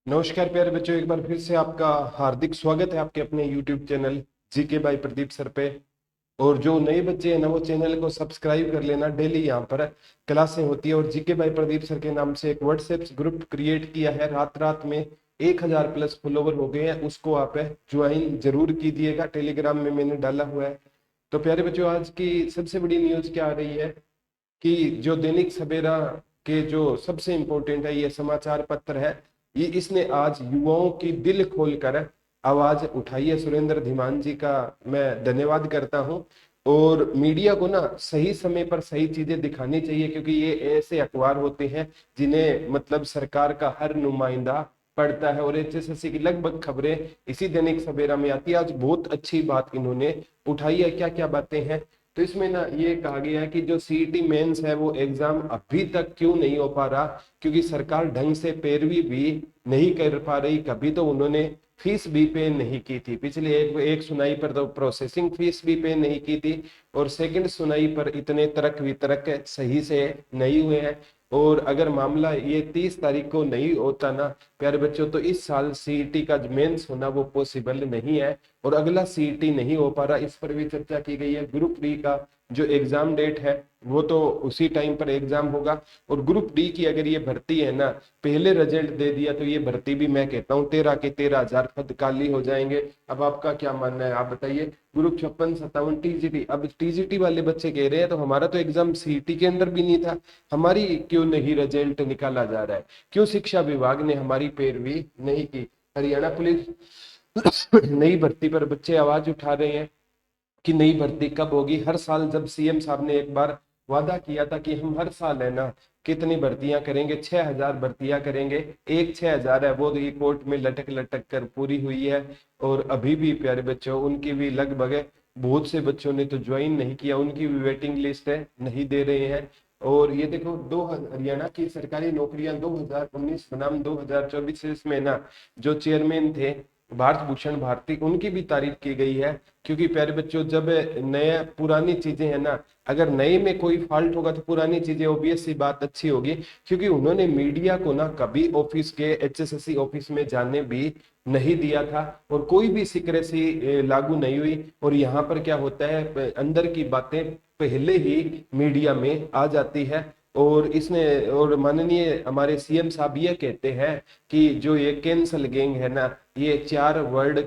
नमस्कार प्यारे बच्चों, एक बार फिर से आपका हार्दिक स्वागत है आपके अपने YouTube channel GK by Pradeep sir पे। और जो नए बच्चे हैं ना, वो चैनल को सब्सक्राइब कर लेना। डेली यहाँ पर क्लासें होती है और जीके बाय प्रदीप सर के नाम से एक व्हाट्सएप ग्रुप क्रिएट किया है। रात रात में 1000 प्लस फॉलोवर हो गए हैं, उसको आप ज्वाइन जरूर कीजिएगा। टेलीग्राम में मैंने डाला हुआ है। तो प्यारे बच्चों, आज की सबसे बड़ी न्यूज क्या आ रही है कि जो दैनिक सवेरा के जो सबसे इम्पोर्टेंट है ये समाचार पत्र है, ये इसने आज युवाओं की दिल खोलकर आवाज उठाई है। सुरेंद्र धीमान जी का मैं धन्यवाद करता हूं। और मीडिया को ना सही समय पर सही चीजें दिखानी चाहिए, क्योंकि ये ऐसे अखबार होते हैं जिन्हें मतलब सरकार का हर नुमाइंदा पढ़ता है। और एचएसएससी की लगभग खबरें इसी दैनिक सवेरा में आती है। आज बहुत अच्छी बात इन्होंने उठाई है। क्या क्या बातें हैं, तो इसमें ना ये कहा गया है कि जो सीईटी मेंस है वो एग्जाम अभी तक क्यों नहीं हो पा रहा, क्योंकि सरकार ढंग से पैरवी भी नहीं कर पा रही। कभी तो उन्होंने फीस भी पे नहीं की थी, पिछले एक सुनाई पर तो प्रोसेसिंग फीस भी पे नहीं की थी, और सेकंड सुनाई पर इतने तर्क वितर्क सही से नहीं हुए हैं। और अगर मामला ये 30 तारीख को नहीं होता ना प्यारे बच्चों, तो इस साल सीईटी का मेंस होना वो पॉसिबल नहीं है। और अगला सीईटी नहीं हो पा रहा, इस पर भी चर्चा की गई है। ग्रुप डी का जो एग्जाम डेट है वो तो उसी टाइम पर एग्जाम होगा। और ग्रुप डी की अगर ये भर्ती है ना, पहले रिजल्ट दे दिया तो ये भर्ती भी मैं कहता हूँ 13 के 13,000 पद खाली हो जाएंगे। अब आपका क्या मानना है, आप बताइए। ग्रुप 56, 57 टीजीटी, अब टीजीटी वाले बच्चे कह रहे हैं तो हमारा तो एग्जाम सीईटी के अंदर भी नहीं था, हमारी क्यों नहीं रिजल्ट निकाला जा रहा है, क्यों शिक्षा विभाग ने हमारी पैरवी नहीं की। हरियाणा पुलिस नई भर्ती पर बच्चे आवाज उठा रहे हैं कि नई भर्ती कब होगी। हर साल जब सीएम साहब ने एक बार वादा किया था कि हम हर साल है ना कितनी भर्तियां करेंगे, 6000 भर्तियां करेंगे, एक 6000 है वो तो ये कोर्ट में लटक लटक कर पूरी हुई है। और अभी भी प्यारे बच्चों उनकी भी लगभग बहुत से बच्चों ने तो ज्वाइन नहीं किया, उनकी भी वेटिंग लिस्ट है, नहीं दे रहे हैं। और ये देखो, दो हरियाणा की सरकारी नौकरियां 2019 बनाम 2024 में ना जो चेयरमैन थे भारत भूषण भारती, उनकी भी तारीफ की गई है। क्योंकि प्यारे बच्चों जब नया पुरानी चीजें है ना, अगर नए में कोई फॉल्ट होगा तो पुरानी चीजें ऑब्वियस सी बात अच्छी होगी। क्योंकि उन्होंने मीडिया को ना कभी ऑफिस के एचएसएससी ऑफिस में जाने भी नहीं दिया था, और कोई भी सिक्रेसी लागू नहीं हुई। और यहाँ पर क्या होता है, अंदर की बातें पहले ही मीडिया में आ जाती है। और इसने और माननीय हमारे सीएम साहब ये कहते हैं कि जो ये कैंसल गैंग है ना, ये 4 वर्ड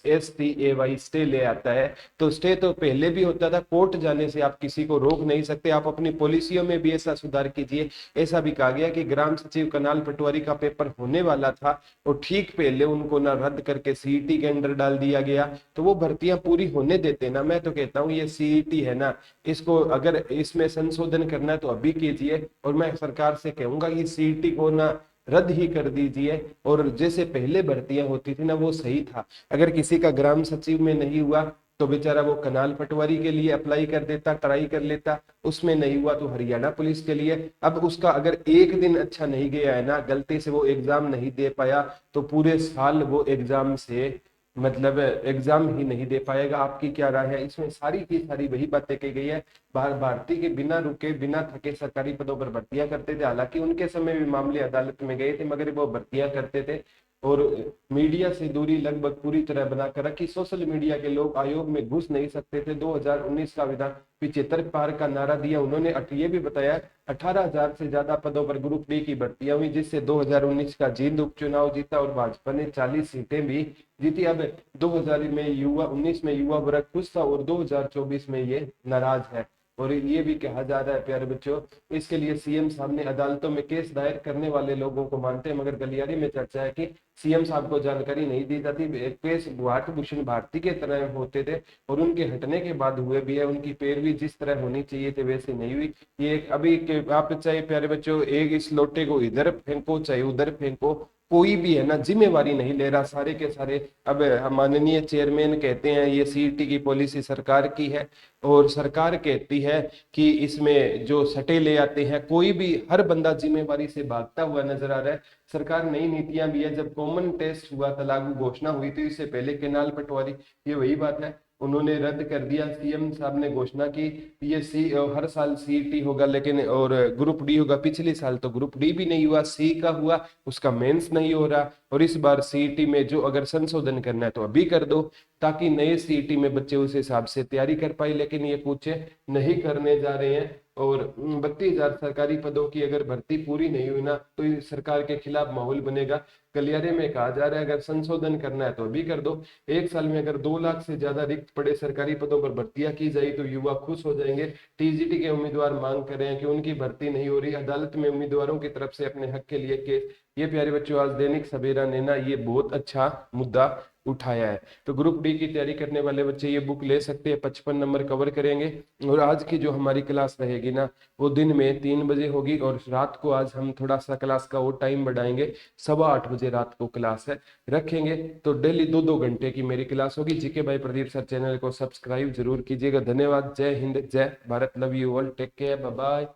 STAY स्टे ले आता है। तो स्टे तो पहले भी होता था, कोर्ट जाने से आप किसी को रोक नहीं सकते। आप अपनी पॉलिसियों में भी ऐसा सुधार कीजिए। ऐसा भी कहा गया कि ग्राम सचिव कनाल पटवारी का पेपर होने वाला था और ठीक पहले उनको ना रद्द करके सीईटी के अंदर डाल दिया गया, तो वो भर्तियां पूरी होने देते ना। मैं तो कहता हूँ ये सीईटी है ना, इसको अगर इसमें संशोधन करना है तो अभी कीजिए। और मैं सरकार से कहूंगा कि सीईटी को ना रद्द ही कर दीजिए। और जैसे पहले भर्तियां होती थी ना वो सही था। अगर किसी का ग्राम सचिव में नहीं हुआ तो बेचारा वो कनाल पटवारी के लिए अप्लाई कर देता, ट्राई कर लेता, उसमें नहीं हुआ तो हरियाणा पुलिस के लिए। अब उसका अगर एक दिन अच्छा नहीं गया है ना, गलती से वो एग्जाम नहीं दे पाया, तो पूरे साल वो एग्जाम से मतलब एग्जाम ही नहीं दे पाएगा। आपकी क्या राय है इसमें? सारी की सारी वही बातें कही गई है। भारतीय के बिना रुके बिना थके सरकारी पदों पर भर्तियां करते थे। हालांकि उनके समय भी मामले अदालत में गए थे, मगर वो भर्तियां करते थे। और मीडिया से दूरी लगभग पूरी तरह बनाकर रखी। सोशल मीडिया के लोग आयोग में घुस नहीं सकते थे। 2019 का विधान 75 पार का नारा दिया उन्होंने। ये भी बताया 18,000 से ज्यादा पदों पर ग्रुप डी की भर्तियां हुई, जिससे 2019 का जींद उपचुनाव जीता और भाजपा ने 40 सीटें भी जीती। अब 2000 में युवा 19 में युवा वर्ग खुश था और 2024 में ये नाराज है। और ये भी कहा जा रहा है प्यारे बच्चों, इसके लिए सीएम साहब ने अदालतों में केस दायर करने वाले लोगों को मानते हैं, मगर गलियारी में चर्चा है कि सीएम साहब को जानकारी नहीं दी जाती। केस भारत भूषण भारती के तरह होते थे और उनके हटने के बाद हुए भी है। उनकी पैरवी जिस तरह होनी चाहिए थी वैसे नहीं हुई। ये अभी के आप चाहे प्यारे बच्चों एक इस लोटे को इधर फेंको चाहे उधर फेंको, कोई भी है ना जिम्मेवारी नहीं ले रहा, सारे के सारे। अब माननीय चेयरमैन कहते हैं ये सीईटी की पॉलिसी सरकार की है, और सरकार कहती है कि इसमें जो सटे ले आते हैं, कोई भी हर बंदा जिम्मेवारी से भागता हुआ नजर आ रहा है। सरकार नई नीतियां भी है। जब कॉमन टेस्ट हुआ था, लागू घोषणा हुई थी, इससे पहले केनाल पटवारी, ये वही बात है। उन्होंने रद्द कर दिया। सीएम साहब ने घोषणा की ये हर साल सीईटी होगा, लेकिन और ग्रुप डी होगा। पिछले साल तो ग्रुप डी भी नहीं हुआ, सी का हुआ, उसका मेंस नहीं हो रहा। और इस बार सीईटी में जो अगर संशोधन करना है तो अभी कर दो, ताकि नए सीईटी में बच्चे उस हिसाब से तैयारी कर पाए। लेकिन ये कुछ नहीं करने जा रहे हैं। और 32,000 सरकारी पदों की अगर भर्ती पूरी नहीं हुई ना, तो इस सरकार के खिलाफ माहौल बनेगा। गलियारे में कहा जा रहा है अगर संशोधन करना है तो अभी कर दो। एक साल में अगर 2 लाख से ज्यादा रिक्त पड़े सरकारी पदों पर भर्तियां की जाए तो युवा खुश हो जाएंगे। टीजीटी के उम्मीदवार मांग कर रहे हैं कि उनकी भर्ती नहीं हो रही। अदालत में उम्मीदवारों की तरफ से अपने हक के लिए केस। ये प्यारे बच्चों, आज दैनिक सवेरा ने ना ये बहुत अच्छा मुद्दा उठाया है। तो ग्रुप डी की तैयारी करने वाले बच्चे ये बुक ले सकते हैं, 55 नंबर कवर करेंगे। और आज की जो हमारी क्लास रहेगी ना, वो दिन में 3 बजे होगी, और रात को आज हम थोड़ा सा क्लास का और टाइम बढ़ाएंगे, 8:15 बजे रात को क्लास है रखेंगे। तो डेली 2-2 घंटे की मेरी क्लास होगी। GK by Pradeep sir channel को सब्सक्राइब जरूर कीजिएगा। धन्यवाद। जय हिंद, जय Bharat, love you all, take care, bye bye.